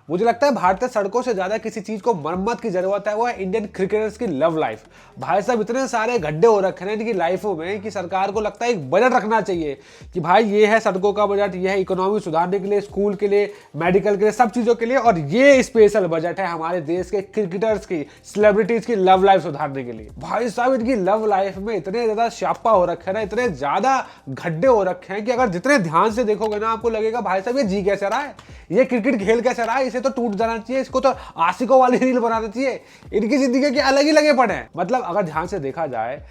मुझे लगता है भारतीय सड़कों से ज्यादा किसी चीज को मरम्मत की जरूरत है वो है इंडियन क्रिकेटर्स की लव लाइफ। भाई साहब इतने सारे गड्ढे हो रखे हैं इनकी लाइफों में कि सरकार को लगता है एक बजट रखना चाहिए कि भाई ये है सड़कों का बजट, ये है इकोनॉमी सुधारने के लिए, स्कूल के लिए, मेडिकल के लिए, सब चीजों के लिए, और ये स्पेशल बजट है हमारे देश के क्रिकेटर्स की, सेलिब्रिटीज की लव लाइफ सुधारने के लिए। भाई साहब इनकी लव लाइफ में इतने ज्यादा श्यापा हो रखे हैं ना, इतने ज्यादा गड्ढे हो रखे हैं कि अगर जितने ध्यान से देखोगे ना आपको लगेगा भाई साहब ये जी कैसे रहा है, ये क्रिकेट खेल कैसे रहा है, इसे तो टूट जाना चाहिए, इसको तो आशिकों वाली रील बनाना चाहिए। इनकी जिंदगी के अलग ही लगे पड़े हैं। मतलब अगर ध्यान से देखा जाए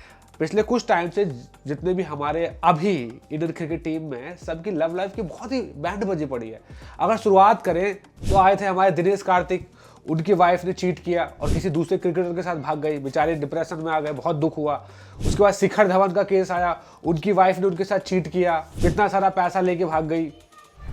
पिछले कुछ टाइम से जितने भी हमारे अभी इंडियन क्रिकेट टीम में सबकी लव लाइफ की बहुत ही बैंड बजी पड़ी है। अगर शुरुआत करें तो आए थे हमारे दिनेश कार्तिक, उनकी वाइफ ने चीट किया और किसी दूसरे क्रिकेटर के साथ भाग गई, बेचारे डिप्रेशन में आ गए, बहुत दुख हुआ। उसके बाद शिखर धवन का केस आया, उनकी वाइफ ने उनके साथ चीट किया, कितना सारा पैसा लेके भाग गई,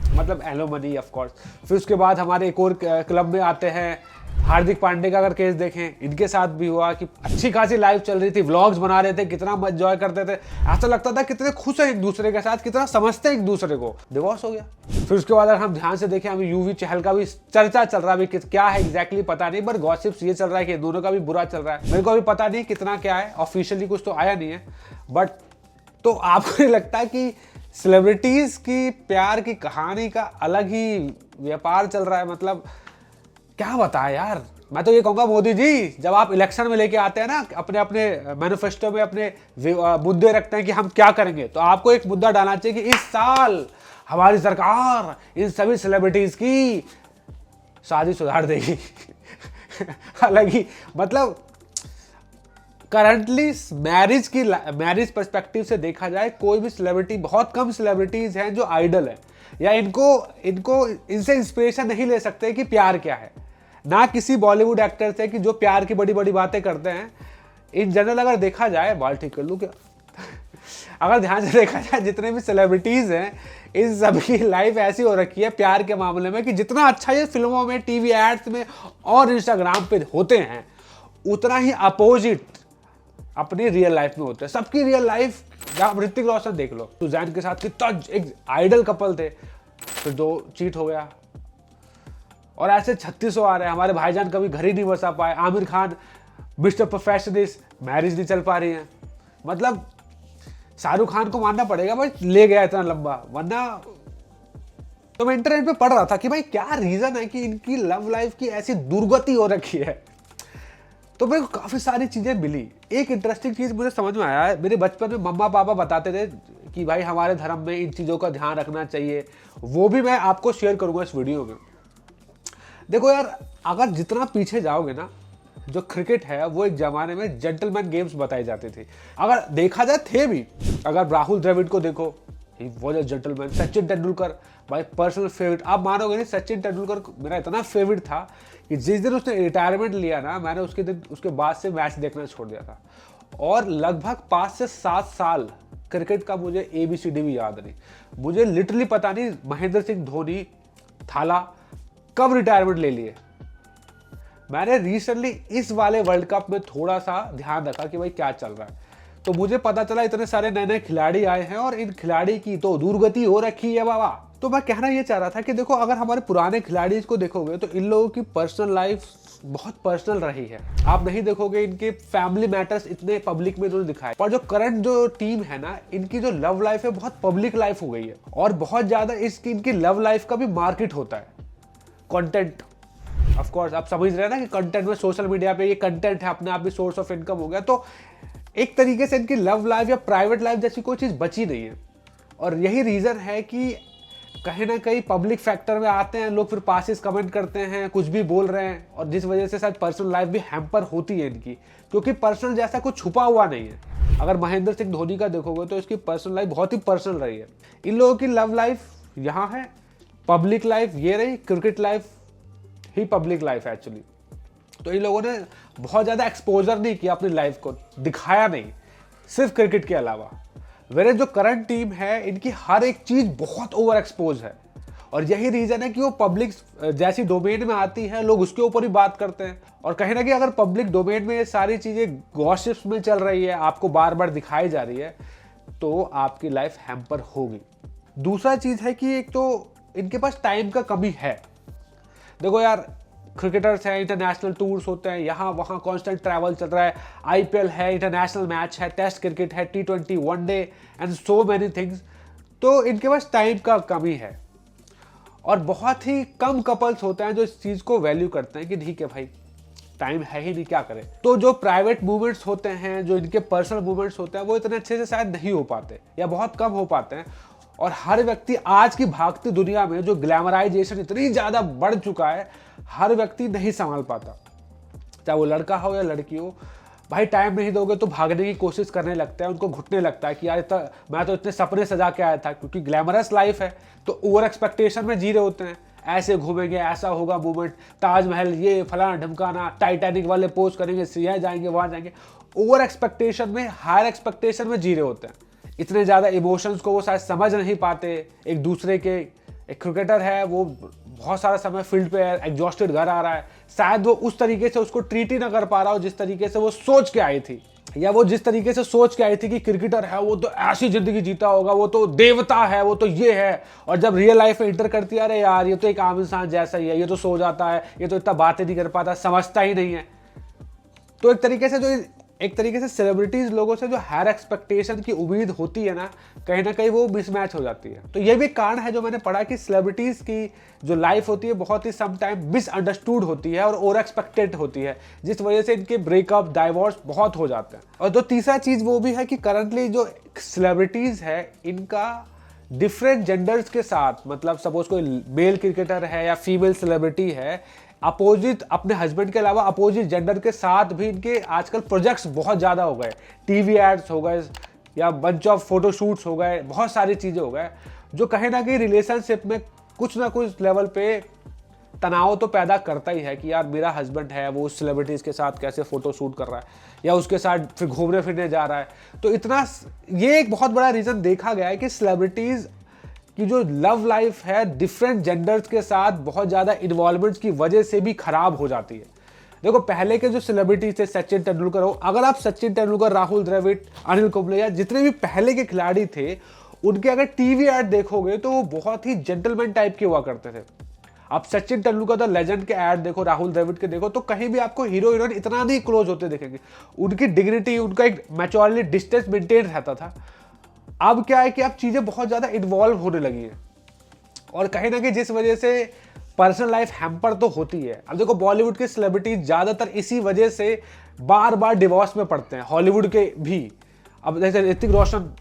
मतलब एलो मनी ऑफ कोर्स। फिर उसके बाद हमारे एक और क्लब में आते हैं हार्दिक पांडे का अगर केस देखें, इनके साथ भी हुआ कि अच्छी खासी लाइफ चल रही थी, व्लॉग्स बना रहे थे, कितना एंजॉय करते थे, ऐसा लगता था कितने खुश हैं एक दूसरे के साथ, कितना समझते हैं एक दूसरे को। डिवोर्स हो गया। फिर उसके बाद अगर हम ध्यान से देखें अभी यूवी चहल का भी चर्चा चल रहा है, अभी क्या है एग्जैक्टली पता नहीं, पर गॉसिप्स ये चल रहा है कि दोनों का भी बुरा चल रहा है। मेरे को अभी पता नहीं कितना क्या है, ऑफिशियली कुछ तो आया नहीं है, बट तो आपको नहीं लगता कि सेलिब्रिटीज की प्यार की कहानी का अलग ही व्यापार चल रहा है? मतलब क्या बताएं यार। मैं तो ये कहूंगा मोदी जी, जब आप इलेक्शन में लेके आते हैं ना, अपने अपने मैनिफेस्टो में अपने मुद्दे रखते हैं कि हम क्या करेंगे, तो आपको एक मुद्दा डालना चाहिए कि इस साल हमारी सरकार इन सभी सेलिब्रिटीज की शादी सुधार देगी। अलग ही मतलब करंटली मैरिज पर्सपेक्टिव से देखा जाए कोई भी सेलिब्रिटी, बहुत कम सेलिब्रिटीज हैं जो आइडल है या इनको इनसे इंस्पिरेशन नहीं ले सकते कि प्यार क्या है। ना किसी बॉलीवुड एक्टर से कि जो प्यार की बड़ी बड़ी बातें करते हैं। इन जनरल अगर देखा जाए, बाल ठीक कर लूँ क्या? अगर ध्यान से देखा जाए जितने भी सेलिब्रिटीज हैं इन सभी लाइफ ऐसी हो रखी है प्यार के मामले में कि जितना अच्छा ये फिल्मों में, टीवी एड्स में और इंस्टाग्राम पे होते हैं, उतना ही अपोजिट अपनी रियल लाइफ में होते हैं। सबकी रियल लाइफ, आप ऋतिक रोशन देख लो, सुजैन के साथ कितना एक आइडल कपल थे, फिर दो चीट हो गया, और ऐसे 3600 आ रहे हैं। हमारे भाईजान कभी घर ही नहीं बसा पाए, Aamir Khan mister perfectionist, marriage नहीं चल पा रही है। मतलब शाहरुख खान को मानना पड़ेगा भाई, ले गया इतना लंबा, वरना तो मैं इंटरनेट पे पढ़ रहा था कि भाई क्या रीजन है कि इनकी लव लाइफ की ऐसी दुर्गति हो रखी है। तो मेरे को काफी सारी चीजें मिली। एक इंटरेस्टिंग चीज मुझे समझ में आया है, मेरे बचपन में मम्मा पापा बताते थे कि भाई हमारे धर्म में इन चीजों का ध्यान रखना चाहिए, वो भी मैं आपको शेयर करूंगा इस वीडियो में। देखो यार, अगर जितना पीछे जाओगे ना, जो क्रिकेट है वो एक जमाने में जेंटलमैन गेम्स बताई जाती थी। अगर देखा जाए थे भी, अगर राहुल द्रविड़ को देखो, he was a gentleman. Sachin Tendulkar भाई पर्सनल फेवरेट, आप मानोगे नहीं, सचिन तेंदुलकर मेरा इतना फेवरेट था कि जिस दिन उसने रिटायरमेंट लिया ना, मैंने उसके बाद से मैच देखना छोड़ दिया था। और लगभग 5 से 7 साल क्रिकेट का मुझे ABCD भी याद नहीं। मुझे लिटरली पता नहीं महेंद्र सिंह धोनी थाला कब रिटायरमेंट ले लिए। मैंने रिसेंटली इस वाले वर्ल्ड कप में थोड़ा सा ध्यान रखा कि भाई क्या चल रहा है, तो मुझे पता चला इतने सारे नए नए खिलाड़ी आए हैं और इन खिलाड़ी की तो दुर्गति हो रखी है बाबा। तो मैं कहना ये चाह रहा था कि देखो, अगर हमारे पुराने खिलाड़ी को देखोगे तो इन लोगों की पर्सनल लाइफ बहुत पर्सनल रही है। आप नहीं देखोगे इनके फैमिली मैटर्स इतने पब्लिक में इन्होंने दिखाए, पर जो करंट जो टीम है ना, इनकी जो लव लाइफ है बहुत पब्लिक लाइफ हो गई है, और बहुत ज्यादा इनकी लव लाइफ का भी मार्केट होता है। कंटेंट, ऑफ कोर्स आप समझ रहे हैं ना कि कंटेंट में, सोशल मीडिया पे ये कंटेंट है, अपने आप भी सोर्स ऑफ इनकम हो गया। तो एक तरीके से इनकी लव लाइफ या प्राइवेट लाइफ जैसी कोई चीज बची नहीं है। और यही रीजन है कि कहीं ना कहीं पब्लिक फैक्टर में आते हैं लोग, फिर पासिस कमेंट करते हैं, कुछ भी बोल रहे हैं, और जिस वजह से शायद पर्सनल लाइफ भी हैम्पर होती है इनकी, क्योंकि पर्सनल जैसा कुछ छुपा हुआ नहीं है। अगर महेंद्र सिंह धोनी का देखोगे तो इसकी पर्सनल लाइफ बहुत ही पर्सनल रही है। इन लोगों की लव लाइफ यहाँ है, पब्लिक लाइफ ये रही, क्रिकेट लाइफ ही पब्लिक लाइफ है एक्चुअली। तो इन लोगों ने बहुत ज्यादा एक्सपोजर नहीं किया अपनी लाइफ को, दिखाया नहीं, सिर्फ क्रिकेट के अलावा। वेरे जो करंट टीम है इनकी हर एक चीज बहुत ओवर एक्सपोज है, और यही रीजन है कि वो पब्लिक जैसी डोमेन में आती है, लोग उसके ऊपर ही बात करते हैं। और कहीं ना कहीं अगर पब्लिक डोमेन में ये सारी चीजें गॉसिप्स में चल रही है, आपको बार बार दिखाई जा रही है, तो आपकी लाइफ हैम्पर होगी। दूसरा चीज है कि एक तो इनके पास टाइम का कमी है। देखो यार, क्रिकेटर्स हैं, इंटरनेशनल टूर्स होते हैं, यहाँ वहाँ कांस्टेंट ट्रैवल चल रहा है, आईपीएल है, इंटरनेशनल मैच है, टेस्ट क्रिकेट है, T20 one day and so many things. तो इनके पास टाइम का कमी है और बहुत ही कम कपल्स होते हैं जो इस चीज़ को वैल्यू करते हैं कि ठीक है भाई, टाइम है ही नहीं, क्या करें। तो जो प्राइवेट मूवमेंट्स होते हैं, जो इनके पर्सनल मूवमेंट्स होते हैं, वो इतने अच्छे से शायद नहीं हो पाते या बहुत कम हो पाते हैं। और हर व्यक्ति आज की भागती दुनिया में जो ग्लैमराइजेशन इतनी ज़्यादा बढ़ चुका है, हर व्यक्ति नहीं संभाल पाता, चाहे वो लड़का हो या लड़की हो। भाई टाइम नहीं दोगे तो भागने की कोशिश करने लगता है, उनको घुटने लगता है कि यार मैं तो इतने सपने सजा के आया था, क्योंकि ग्लैमरस लाइफ है तो ओवर एक्सपेक्टेशन में जी रहे होते हैं, ऐसे घूमेंगे, ऐसा होगा मूवमेंट, ताजमहल, ये फलाना ढमकाना, टाइटैनिक वाले पोस्ट करेंगे, यहाँ जाएंगे वहाँ जाएंगे, ओवर एक्सपेक्टेशन में, हायर एक्सपेक्टेशन में जी रहे होते हैं। इतने ज़्यादा इमोशंस को वो शायद समझ नहीं पाते एक दूसरे के। एक क्रिकेटर है, वो बहुत सारा समय फील्ड पे है, एग्जॉस्टेड घर आ रहा है, शायद वो उस तरीके से उसको ट्रीट ही ना कर पा रहा हो जिस तरीके से वो सोच के आई थी, या वो जिस तरीके से सोच के आई थी कि क्रिकेटर है वो तो ऐसी जिंदगी जीता होगा, वो तो देवता है, वो तो ये है। और जब रियल लाइफ में इंटर करती है, अरे यार ये तो एक आम इंसान जैसा ही है, ये तो सो जाता है, ये तो इतना बातें नहीं कर पाता, समझता ही नहीं है। तो एक तरीके से सेलिब्रिटीज लोगों से जो हायर एक्सपेक्टेशन की उम्मीद होती है ना कहीं वो मिसमैच हो जाती है। तो ये भी कारण है जो मैंने पढ़ा कि सेलिब्रिटीज की जो लाइफ होती है बहुत ही समटाइम मिसअंडरस्टूड होती है और ओवर एक्सपेक्टेड होती है, जिस वजह से इनके ब्रेकअप, डाइवोर्स बहुत हो जाते हैं। और जो तीसरा चीज वो भी है कि करंटली जो सेलिब्रिटीज है, इनका डिफरेंट जेंडर्स के साथ, मतलब सपोज कोई मेल क्रिकेटर है या फीमेल सेलिब्रिटी है, अपोजिट अपने हस्बैंड के अलावा अपोजिट जेंडर के साथ भी इनके आजकल प्रोजेक्ट्स बहुत ज़्यादा हो गए, टीवी एड्स हो गए या बंच ऑफ फोटोशूट्स हो गए, बहुत सारी चीज़ें हो गए, जो कहीं ना कहीं रिलेशनशिप में कुछ ना कुछ लेवल पे तनाव तो पैदा करता ही है कि यार मेरा हस्बैंड है, वो उस सेलिब्रिटीज़ के साथ कैसे फोटो शूट कर रहा है या उसके साथ फिर घूमने फिरने जा रहा है। तो इतना ये एक बहुत बड़ा रीज़न देखा गया है कि सेलिब्रिटीज़ कि जो लव लाइफ है डिफरेंट जेंडर्स के साथ बहुत ज़्यादा इन्वॉल्वमेंट्स की वजह से भी खराब हो जाती है। देखो पहले के जो सेलिब्रिटीज थे, सचिन तेंदुलकर हो, अगर आप सचिन तेंदुलकर, राहुल द्रविड़, अनिल कुंबले या जितने भी पहले के खिलाड़ी थे, उनके अगर टीवी ऐड देखोगे तो वो बहुत ही जेंटलमैन टाइप के हुआ करते थे। आप सचिन तेंदुलकर द लेजेंड के ऐड देखो, राहुल द्रविड़ के देखो, तो कहीं भी आपको हीरो हीरोइन इतना नहीं क्लोज होते दिखेंगे। उनकी डिग्निटी, उनका एक मैच्योरिटी डिस्टेंस मेंटेन रहता था। अब क्या है कि अब चीज़ें बहुत ज़्यादा इन्वॉल्व होने लगी हैं और कहीं ना कहीं जिस वजह से पर्सनल लाइफ हैम्पर तो होती है। अब देखो बॉलीवुड के सेलिब्रिटीज ज़्यादातर इसी वजह से बार बार डिवोर्स में पड़ते हैं, हॉलीवुड के भी। अब जैसे ऋतिक रोशन,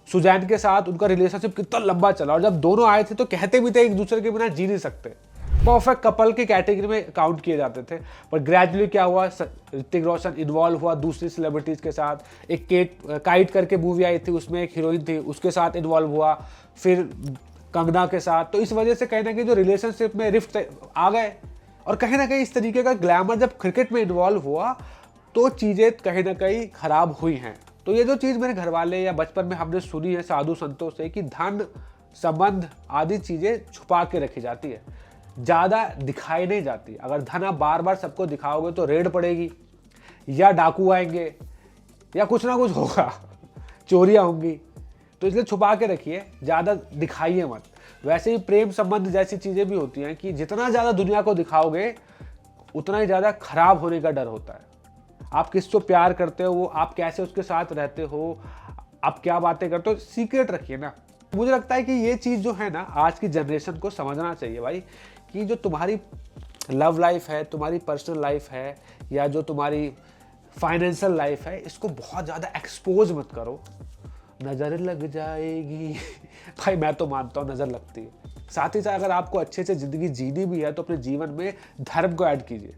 सुजैन के साथ उनका रिलेशनशिप कितना लंबा चला और जब दोनों आए थे तो कहते भी थे एक दूसरे के बिना जी नहीं सकते, परफेक्ट कपल के कैटेगरी में काउंट किए जाते थे। पर ग्रेजुअली क्या हुआ, ऋतिक रोशन इन्वॉल्व हुआ दूसरी सेलिब्रिटीज़ के साथ। एक काइट करके मूवी आई थी, उसमें एक हीरोइन थी, उसके साथ इन्वॉल्व हुआ, फिर कंगना के साथ। तो इस वजह से कहीं ना कहीं जो रिलेशनशिप में रिफ्ट आ गए और कहीं ना कहीं इस तरीके का ग्लैमर जब क्रिकेट में इन्वॉल्व हुआ तो चीज़ें कहीं ना कहीं खराब हुई हैं। तो ये जो चीज़ मेरे घर वाले या बचपन में हमने सुनी है साधु संतों से कि धन, संबंध आदि चीज़ें छुपा के रखी जाती है, ज़्यादा दिखाई नहीं जाती। अगर धन आप बार बार सबको दिखाओगे तो रेड पड़ेगी या डाकू आएंगे या कुछ ना कुछ होगा, चोरियाँ होंगी। तो इसलिए छुपा के रखिए, ज़्यादा दिखाइए मत। वैसे ही प्रेम संबंध जैसी चीज़ें भी होती हैं कि जितना ज़्यादा दुनिया को दिखाओगे उतना ही ज़्यादा खराब होने का डर होता है। आप किसको प्यार करते हो, वो आप कैसे उसके साथ रहते हो, आप क्या बातें करते हो, सीक्रेट रखिए ना। मुझे लगता है कि ये चीज़ जो है ना आज की जनरेशन को समझना चाहिए भाई, कि जो तुम्हारी लव लाइफ है, तुम्हारी पर्सनल लाइफ है या जो तुम्हारी फाइनेंशियल लाइफ है, इसको बहुत ज़्यादा एक्सपोज मत करो, नज़र लग जाएगी। भाई मैं तो मानता हूँ नज़र लगती है। साथ ही साथ अगर आपको अच्छे से ज़िंदगी जीनी भी है तो अपने जीवन में धर्म को ऐड कीजिए।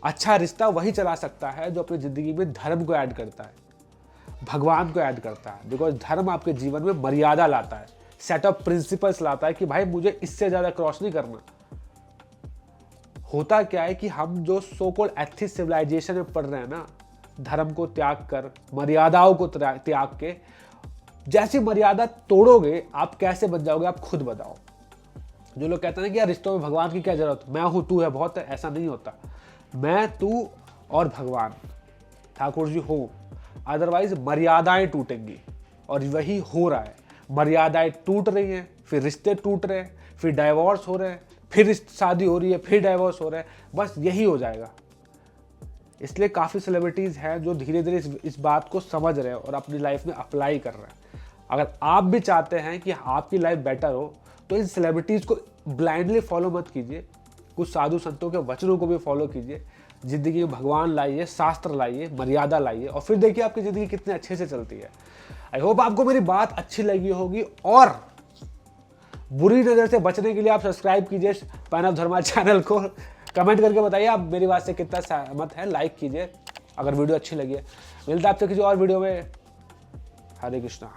अच्छा रिश्ता वही चला सकता है जो अपनी ज़िंदगी में धर्म को ऐड करता है, भगवान को ऐड करता है। बिकॉज धर्म आपके जीवन में मर्यादा लाता है, सेट ऑफ प्रिंसिपल्स लाता है कि भाई मुझे इससे ज़्यादा क्रॉस नहीं करना। होता क्या है कि हम जो सो कॉल्ड एथिक सिविलाइजेशन में पढ़ रहे हैं ना, धर्म को त्याग कर, मर्यादाओं को त्याग के, जैसी मर्यादा तोड़ोगे आप कैसे बच जाओगे आप खुद बताओ। जो लोग कहते हैं कि यार रिश्तों में भगवान की क्या जरूरत, मैं हूं तू है बहुत है, ऐसा नहीं होता। मैं, तू और भगवान, ठाकुर जी हो, अदरवाइज मर्यादाएं टूटेंगी और वही हो रहा है। मर्यादाएं टूट रही हैं, फिर रिश्ते टूट रहे हैं, फिर डाइवोर्स हो रहे हैं, फिर शादी हो रही है, फिर डाइवोर्स हो रहा है, बस यही हो जाएगा। इसलिए काफ़ी सेलिब्रिटीज़ हैं जो धीरे धीरे इस बात को समझ रहे हैं और अपनी लाइफ में अप्लाई कर रहे हैं। अगर आप भी चाहते हैं कि आपकी लाइफ बेटर हो तो इन सेलिब्रिटीज़ को ब्लाइंडली फॉलो मत कीजिए, कुछ साधु संतों के वचनों को भी फॉलो कीजिए, ज़िंदगी में भगवान लाइए, शास्त्र लाइए, मर्यादा लाइए, और फिर देखिए आपकी ज़िंदगी कितने अच्छे से चलती है। आई होप आपको मेरी बात अच्छी लगी होगी, और बुरी नज़र से बचने के लिए आप सब्सक्राइब कीजिए पैन ऑफ धर्मा चैनल को। कमेंट करके बताइए आप मेरी बात से कितना सहमत है, लाइक कीजिए अगर वीडियो अच्छी लगी है। मिलता है आपसे किसी और वीडियो में। हरे कृष्णा।